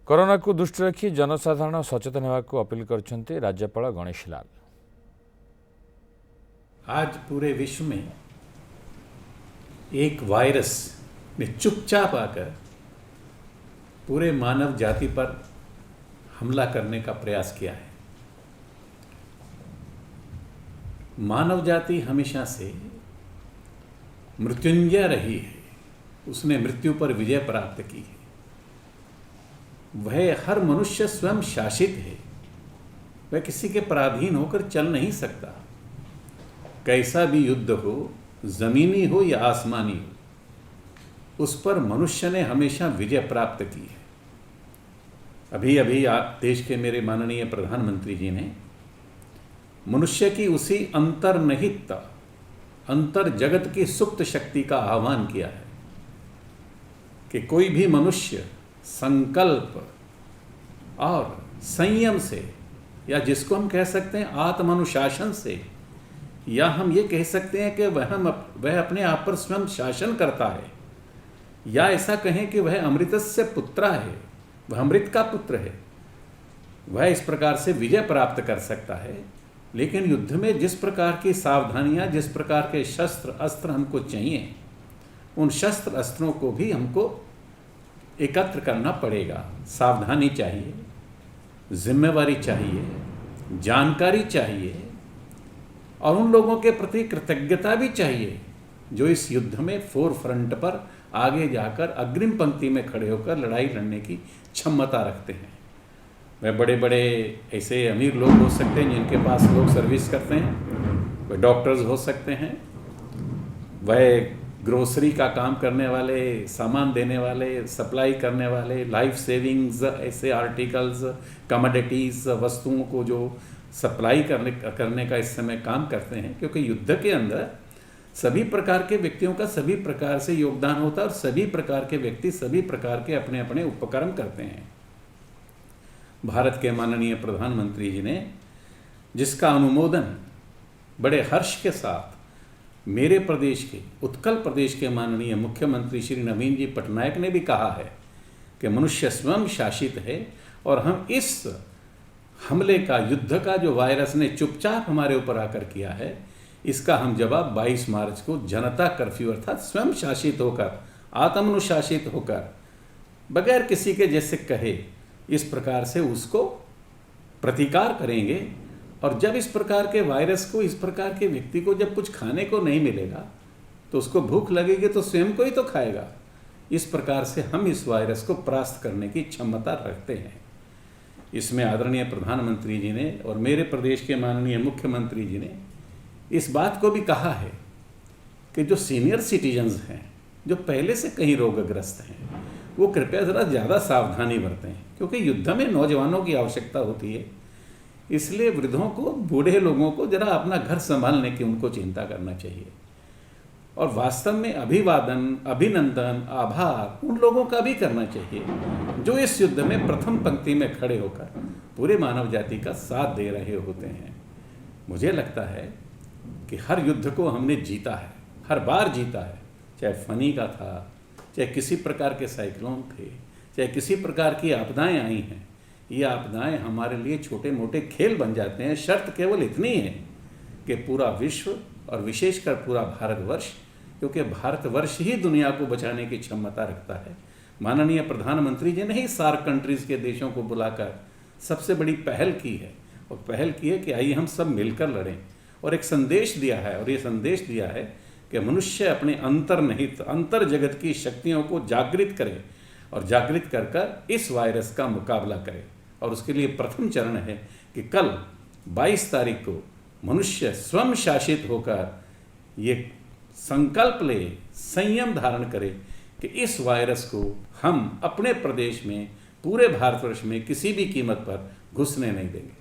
Corona को दृष्टि रखी जनसाधारण सचेतन होगा अपील करछन्ते राज्यपाल गणेशी लाल। आज पूरे विश्व में एक वायरस ने चुपचाप आकर पूरे मानव जाति पर हमला करने का प्रयास किया है। मानव जाति हमेशा से मृत्युंजय रही है, उसने मृत्यु पर विजय प्राप्त की है। वह हर मनुष्य स्वयं शासित है, वह किसी के पराधीन होकर चल नहीं सकता। कैसा भी युद्ध हो, जमीनी हो या आसमानी हो, उस पर मनुष्य ने हमेशा विजय प्राप्त की है। अभी अभी आप देश के मेरे माननीय प्रधानमंत्री जी ने मनुष्य की उसी अंतर्निहित अंतर जगत की सुप्त शक्ति का आह्वान किया है कि कोई भी मनुष्य संकल्प और संयम से, या जिसको हम कह सकते हैं आत्मानुशासन से, या हम ये कह सकते हैं कि वह अपने आप पर स्वयं शासन करता है, या ऐसा कहें कि वह अमृतस्य पुत्र है, वह अमृत का पुत्र है, वह इस प्रकार से विजय प्राप्त कर सकता है। लेकिन युद्ध में जिस प्रकार की सावधानियां, जिस प्रकार के शस्त्र अस्त्र हमको चाहिए, उन शस्त्र अस्त्रों को भी हमको एकत्र करना पड़ेगा। सावधानी चाहिए, जिम्मेवारी चाहिए, जानकारी चाहिए, और उन लोगों के प्रति कृतज्ञता भी चाहिए जो इस युद्ध में फोर फ्रंट पर आगे जाकर अग्रिम पंक्ति में खड़े होकर लड़ाई लड़ने की क्षमता रखते हैं। वह बड़े बड़े ऐसे अमीर लोग हो सकते हैं जिनके पास लोग सर्विस करते हैं, वह डॉक्टर्स हो सकते हैं, वह ग्रोसरी का काम करने वाले, सामान देने वाले, सप्लाई करने वाले, लाइफ सेविंग्स ऐसे आर्टिकल्स, कमोडिटीज़, वस्तुओं को जो सप्लाई करने का इस समय काम करते हैं। क्योंकि युद्ध के अंदर सभी प्रकार के व्यक्तियों का सभी प्रकार से योगदान होता है और सभी प्रकार के व्यक्ति सभी प्रकार के अपने अपने उपक्रम करते हैं। भारत के माननीय प्रधानमंत्री जी ने जिसका अनुमोदन बड़े हर्ष के साथ मेरे प्रदेश के, उत्कल प्रदेश के माननीय मुख्यमंत्री श्री नवीन जी पटनायक ने भी कहा है कि मनुष्य स्वयं शासित है, और हम इस हमले का, युद्ध का जो वायरस ने चुपचाप हमारे ऊपर आकर किया है, इसका हम जवाब 22 मार्च को जनता कर्फ्यू अर्थात स्वयं शासित होकर, आत्मानुशासित होकर, बगैर किसी के जैसे कहे, इस प्रकार से उसको प्रतिकार करेंगे। और जब इस प्रकार के वायरस को, इस प्रकार के व्यक्ति को जब कुछ खाने को नहीं मिलेगा तो उसको भूख लगेगी तो स्वयं को ही तो खाएगा। इस प्रकार से हम इस वायरस को परास्त करने की क्षमता रखते हैं। इसमें आदरणीय प्रधानमंत्री जी ने और मेरे प्रदेश के माननीय मुख्यमंत्री जी ने इस बात को भी कहा है कि जो सीनियर सिटीजन्स हैं, जो पहले से कहीं रोगग्रस्त हैं, वो कृपया ज़रा ज़्यादा सावधानी बरतें, क्योंकि युद्ध में नौजवानों की आवश्यकता होती है। इसलिए वृद्धों को, बूढ़े लोगों को जरा अपना घर संभालने की उनको चिंता करना चाहिए। और वास्तव में अभिवादन, अभिनंदन, आभार उन लोगों का भी करना चाहिए जो इस युद्ध में प्रथम पंक्ति में खड़े होकर पूरे मानव जाति का साथ दे रहे होते हैं। मुझे लगता है कि हर युद्ध को हमने जीता है, हर बार जीता है, चाहे फनी का था, चाहे किसी प्रकार के साइक्लोन थे, चाहे किसी प्रकार की आपदाएं आई हैं। ये आपदाएं हमारे लिए छोटे मोटे खेल बन जाते हैं। शर्त केवल इतनी है कि पूरा विश्व और विशेषकर पूरा भारतवर्ष, क्योंकि भारतवर्ष ही दुनिया को बचाने की क्षमता रखता है। माननीय प्रधानमंत्री जी ने ही सार्क कंट्रीज़ के देशों को बुलाकर सबसे बड़ी पहल की है, और पहल की है कि आइए हम सब मिलकर लड़ें, और एक संदेश दिया है। और ये संदेश दिया है कि मनुष्य अपने अंतर्निहित अंतर जगत की शक्तियों को जागृत करे, और जागृत कर कर इस वायरस का मुकाबला करे। और उसके लिए प्रथम चरण है कि कल 22 तारीख को मनुष्य स्वयं शासित होकर ये संकल्प ले, संयम धारण करे कि इस वायरस को हम अपने प्रदेश में, पूरे भारतवर्ष में किसी भी कीमत पर घुसने नहीं देंगे।